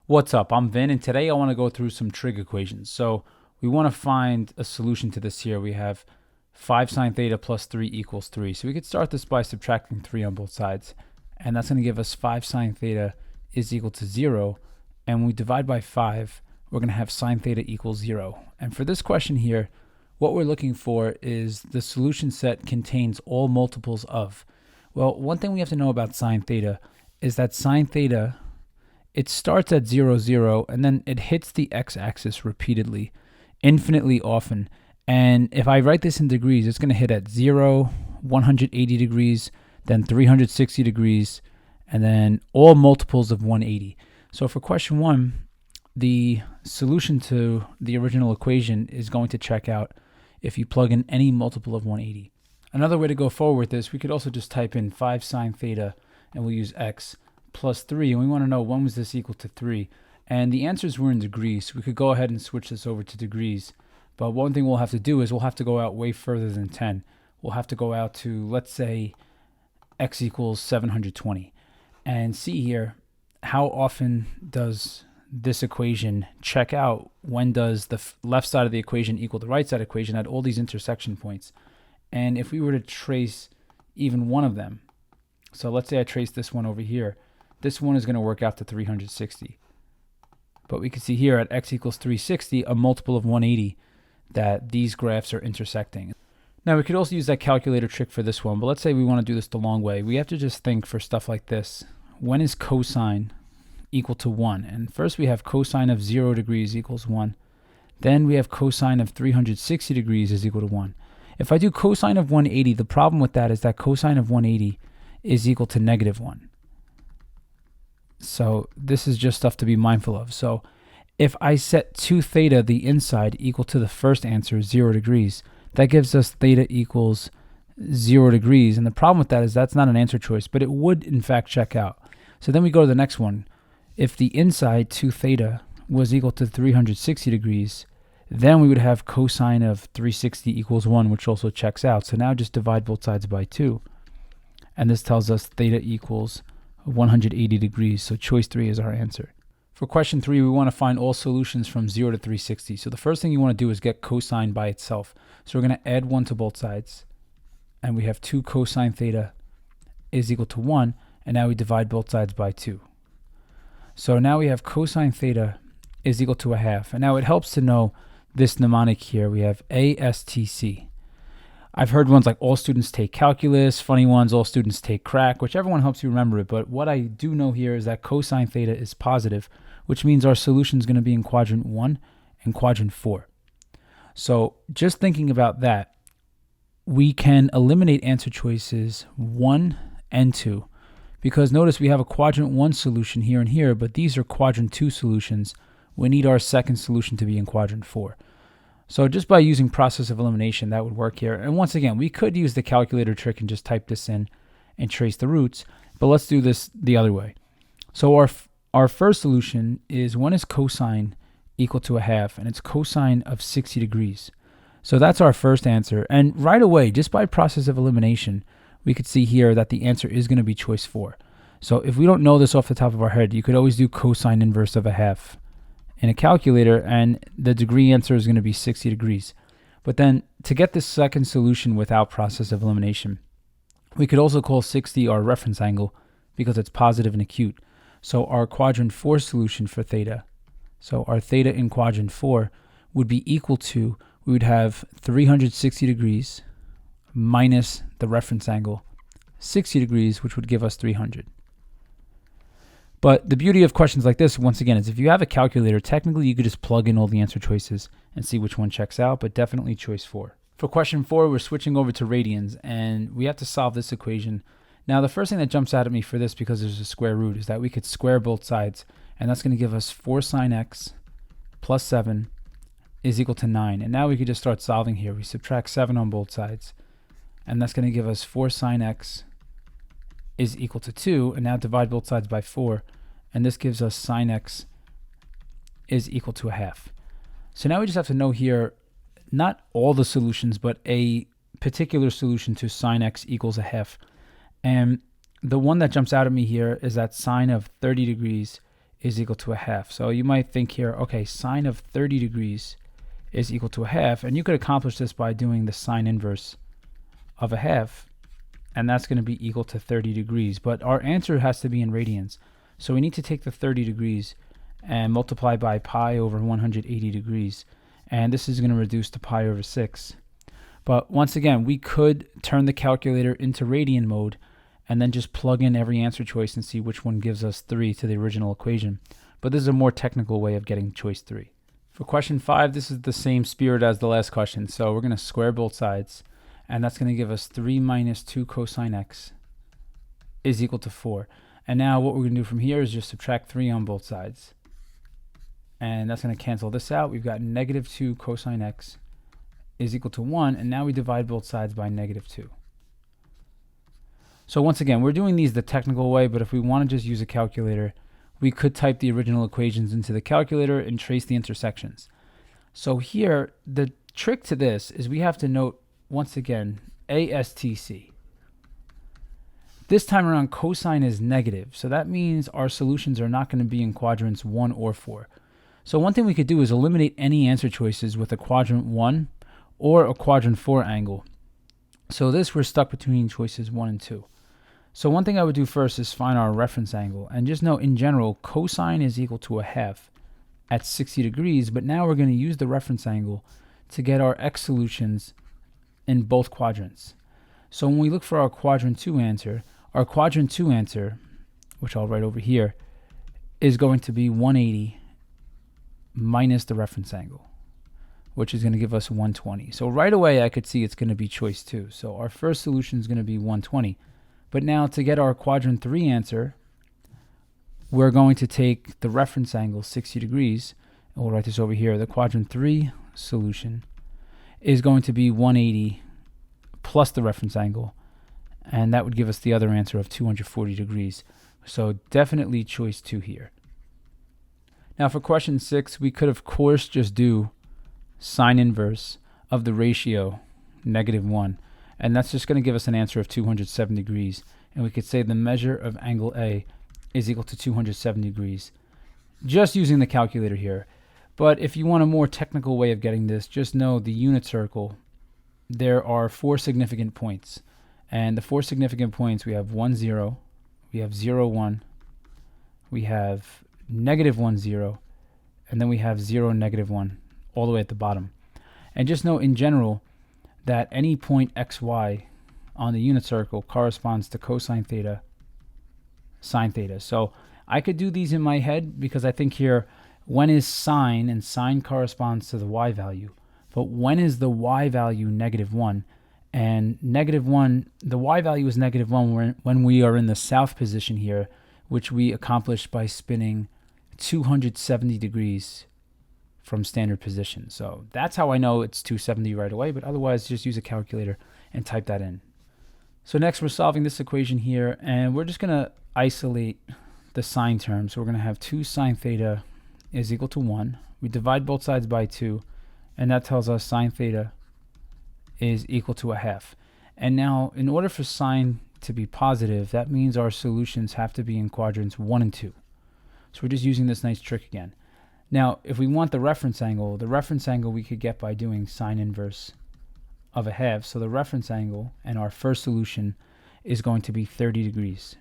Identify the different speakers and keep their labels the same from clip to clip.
Speaker 1: What's up? I'm Vin, and today I want to go through some trig equations. So we want to find a solution to this here. We have 5 sine theta plus 3 equals 3. So we could start this by subtracting 3 on both sides. And that's going to give us 5 sine theta is equal to 0. And when we divide by 5, we're going to have sine theta equals 0. And for this question here, what we're looking for is the solution set contains all multiples of. Well, one thing we have to know about sine theta is that sine theta, it starts at 0, 0, and then it hits the x-axis repeatedly, infinitely often. And if I write this in degrees, it's going to hit at 0, 180 degrees, then 360 degrees, and then all multiples of 180. So for question 1, the solution to the original equation is going to check out if you plug in any multiple of 180. Another way to go forward with this, we could also just type in 5 sine theta, and we'll use x plus 3, and we want to know when was this equal to 3. And the answers were in degrees, so we could go ahead and switch this over to degrees. But one thing we'll have to do is we'll have to go out way further than 10. We'll have to go out to, let's say, x equals 720. And see here, how often does this equation check out? When does the left side of the equation equal the right side equation at all these intersection points? And if we were to trace even one of them, so let's say I trace this one over here, this one is going to work out to 360. But we can see here at x equals 360, a multiple of 180, that these graphs are intersecting. Now we could also use that calculator trick for this one, but let's say we want to do this the long way. We have to just think for stuff like this. When is cosine equal to 1? And first we have cosine of 0 degrees equals 1. Then we have cosine of 360 degrees is equal to 1. If I do cosine of 180, the problem with that is that cosine of 180 is equal to negative 1. So this is just stuff to be mindful of. So if I set 2 theta, the inside, equal to the first answer, 0 degrees, that gives us theta equals 0 degrees. And the problem with that is that's not an answer choice, but it would in fact check out. So then we go to the next one. If the inside, 2 theta, was equal to 360 degrees, then we would have cosine of 360 equals 1, which also checks out. So now just divide both sides by 2. And this tells us theta equals 180 degrees. So choice 3 is our answer. For question 3, we want to find all solutions from 0 to 360. So the first thing you want to do is get cosine by itself. So we're going to add 1 to both sides. And we have 2 cosine theta is equal to 1. And now we divide both sides by 2. So now we have cosine theta is equal to a half. And now it helps to know this mnemonic here. We have ASTC. I've heard ones like all students take calculus, funny ones, all students take crack, whichever one helps you remember it. But what I do know here is that cosine theta is positive, which means our solution is going to be in quadrant 1 and quadrant 4. So just thinking about that, we can eliminate answer choices 1 and 2. Because notice we have a quadrant 1 solution here and here, but these are quadrant 2 solutions. We need our second solution to be in quadrant 4. So just by using process of elimination, that would work here. And once again, we could use the calculator trick and just type this in and trace the roots, but let's do this the other way. So our first solution is when is cosine equal to a half, and it's cosine of 60 degrees. So that's our first answer. And right away, just by process of elimination, we could see here that the answer is going to be choice 4. So if we don't know this off the top of our head, you could always do cosine inverse of a half in a calculator, and the degree answer is going to be 60 degrees. But then to get this second solution without process of elimination, we could also call 60 our reference angle because it's positive and acute. So our quadrant 4 solution for theta, so our theta in quadrant 4 would be equal to, we would have 360 degrees minus the reference angle, 60 degrees, which would give us 300. But the beauty of questions like this, once again, is if you have a calculator, technically you could just plug in all the answer choices and see which one checks out, but definitely choice 4. For question 4, we're switching over to radians, and we have to solve this equation. Now, the first thing that jumps out at me for this, because there's a square root, is that we could square both sides, and that's going to give us 4 sine x plus 7 is equal to 9. And now we could just start solving here. We subtract 7 on both sides, and that's going to give us 4 sine x is equal to 2, and now divide both sides by 4, and this gives us sine x is equal to a half. So now we just have to know here, not all the solutions, but a particular solution to sine x equals a half. And the one that jumps out at me here is that sine of 30 degrees is equal to a half. So you might think here, okay, sine of 30 degrees is equal to a half, and you could accomplish this by doing the sine inverse of a half, and that's going to be equal to 30 degrees. But our answer has to be in radians. So we need to take the 30 degrees and multiply by pi over 180 degrees. And this is going to reduce to pi over 6. But once again, we could turn the calculator into radian mode and then just plug in every answer choice and see which one gives us 3 to the original equation. But this is a more technical way of getting choice 3. For question 5, this is the same spirit as the last question. So we're going to square both sides. And that's going to give us 3 minus 2 cosine x is equal to 4. And now what we're going to do from here is just subtract 3 on both sides. And that's going to cancel this out. We've got negative 2 cosine x is equal to 1. And now we divide both sides by negative 2. So once again, we're doing these the technical way, but if we want to just use a calculator, we could type the original equations into the calculator and trace the intersections. So here, the trick to this is we have to note, once again, ASTC. This time around, cosine is negative, so that means our solutions are not going to be in quadrants 1 or 4. So one thing we could do is eliminate any answer choices with a quadrant 1 or a quadrant 4 angle. So this, we're stuck between choices 1 and 2. So one thing I would do first is find our reference angle. And just note, in general, cosine is equal to a half at 60 degrees, but now we're going to use the reference angle to get our x solutions in both quadrants. So when we look for our quadrant 2 answer, which I'll write over here, is going to be 180 minus the reference angle, which is going to give us 120. So right away I could see it's going to be choice 2. So our first solution is going to be 120. But now to get our quadrant 3 answer, we're going to take the reference angle 60 degrees, and we'll write this over here. The quadrant 3 solution is going to be 180 plus the reference angle, and that would give us the other answer of 240 degrees. So definitely choice 2 here. Now for question 6, we could of course just do sine inverse of the ratio -1, and that's just going to give us an answer of 207 degrees. And we could say the measure of angle A is equal to 207 degrees, just using the calculator here. But if you want a more technical way of getting this, just know the unit circle, there are 4 significant points. And the 4 significant points, we have 1, 0, we have 0, 1, we have -1, 0, and then we have 0, -1, all the way at the bottom. And just know in general that any point xy on the unit circle corresponds to cosine theta, sine theta. So I could do these in my head because I think here, when is sine, and sine corresponds to the y value, but when is the y value -1? And -1, the y value is -1 when we are in the south position here, which we accomplished by spinning 270 degrees from standard position. So that's how I know it's 270 right away, but otherwise just use a calculator and type that in. So next we're solving this equation here, and we're just going to isolate the sine term. So we're going to have 2 sine theta is equal to 1. We divide both sides by 2, and that tells us sine theta is equal to a half. And now in order for sine to be positive, that means our solutions have to be in quadrants 1 and 2. So we're just using this nice trick again. Now, if we want the reference angle we could get by doing sine inverse of a half. So the reference angle and our first solution is going to be 30 degrees.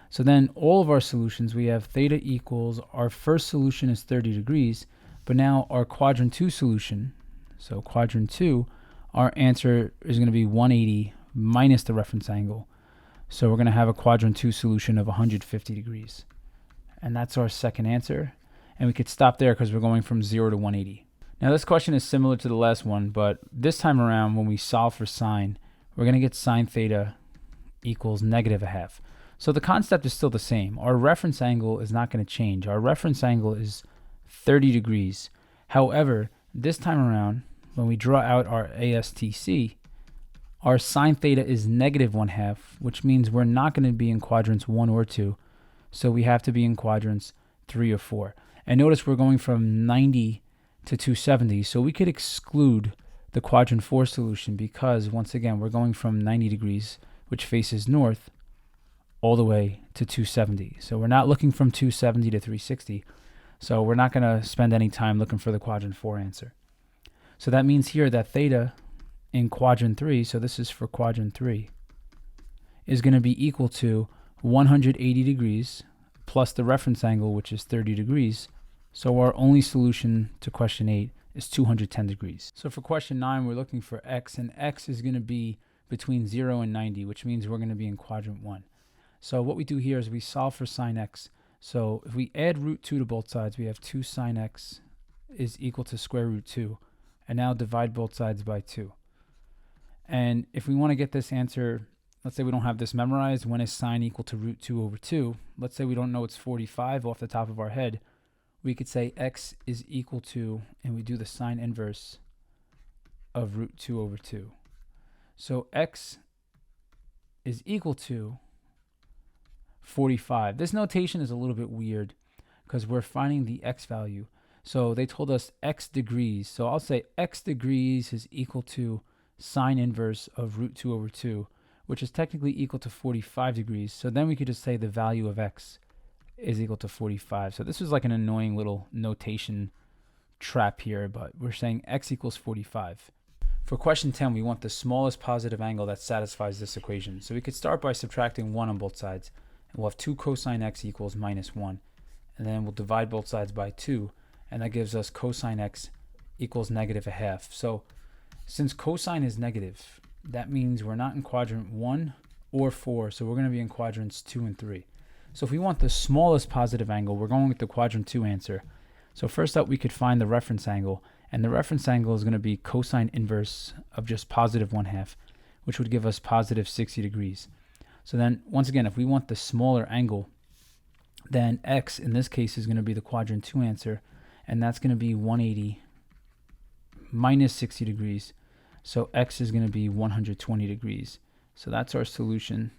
Speaker 1: So then all of our solutions, we have theta equals, our first solution is 30 degrees, but now our quadrant 2 solution, so quadrant 2, our answer is going to be 180 minus the reference angle. So we're going to have a quadrant 2 solution of 150 degrees. And that's our second answer. And we could stop there because we're going from 0 to 180. Now this question is similar to the last one, but this time around when we solve for sine, we're going to get sine theta equals -1/2. So the concept is still the same. Our reference angle is not going to change. Our reference angle is 30 degrees. However, this time around, when we draw out our ASTC, our sine theta is -1/2, which means we're not going to be in quadrants 1 or 2. So we have to be in quadrants 3 or 4. And notice we're going from 90 to 270, so we could exclude the quadrant 4 solution because, once again, we're going from 90 degrees, which faces north, all the way to 270. So we're not looking from 270 to 360. So we're not going to spend any time looking for the quadrant 4 answer. So that means here that theta in quadrant 3, so this is for quadrant 3, is going to be equal to 180 degrees plus the reference angle, which is 30 degrees. So our only solution to question 8 is 210 degrees. So for question 9, we're looking for x, and x is going to be between 0 and 90, which means we're going to be in quadrant 1. So what we do here is we solve for sine x. So if we add root 2 to both sides, we have 2 sine x is equal to square root 2. And now divide both sides by 2. And if we want to get this answer, let's say we don't have this memorized, when is sine equal to root 2 over 2? Let's say we don't know it's 45 off the top of our head. We could say x is equal to, and we do the sine inverse of root 2 over 2. So x is equal to 45. This notation is a little bit weird because we're finding the x value. So they told us x degrees. So I'll say x degrees is equal to sine inverse of root 2 over 2, which is technically equal to 45 degrees. So then we could just say the value of x is equal to 45. So this is like an annoying little notation trap here, but we're saying x equals 45. For question 10, we want the smallest positive angle that satisfies this equation. So we could start by subtracting 1 on both sides. And we'll have 2 cosine x equals minus 1. And then we'll divide both sides by 2. And that gives us cosine x equals negative a half. So since cosine is negative, that means we're not in quadrant 1 or 4. So we're going to be in quadrants 2 and 3. So if we want the smallest positive angle, we're going with the quadrant 2 answer. So first up, we could find the reference angle. And the reference angle is going to be cosine inverse of just positive 1/2, which would give us positive 60 degrees. So then, once again, if we want the smaller angle, then x in this case is going to be the quadrant 2 answer, and that's going to be 180 minus 60 degrees. So x is going to be 120 degrees. So that's our solution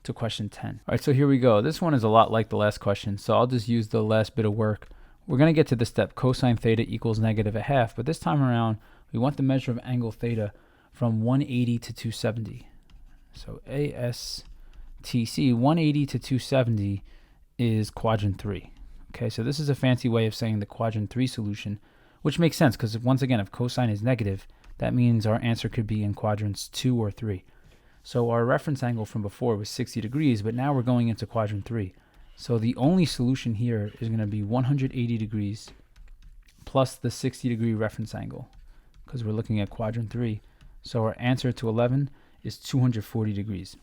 Speaker 1: to question 10. All right, so here we go. This one is a lot like the last question, so I'll just use the last bit of work. We're going to get to the step cosine theta equals negative a half, but this time around, we want the measure of angle theta from 180 to 270. So ASTC, 180 to 270 is quadrant 3. Okay, so this is a fancy way of saying the quadrant 3 solution, which makes sense because once again, if cosine is negative, that means our answer could be in quadrants 2 or 3. So our reference angle from before was 60 degrees, but now we're going into quadrant 3. So the only solution here is going to be 180 degrees plus the 60 degree reference angle because we're looking at quadrant 3. So our answer to 11 is 240 degrees.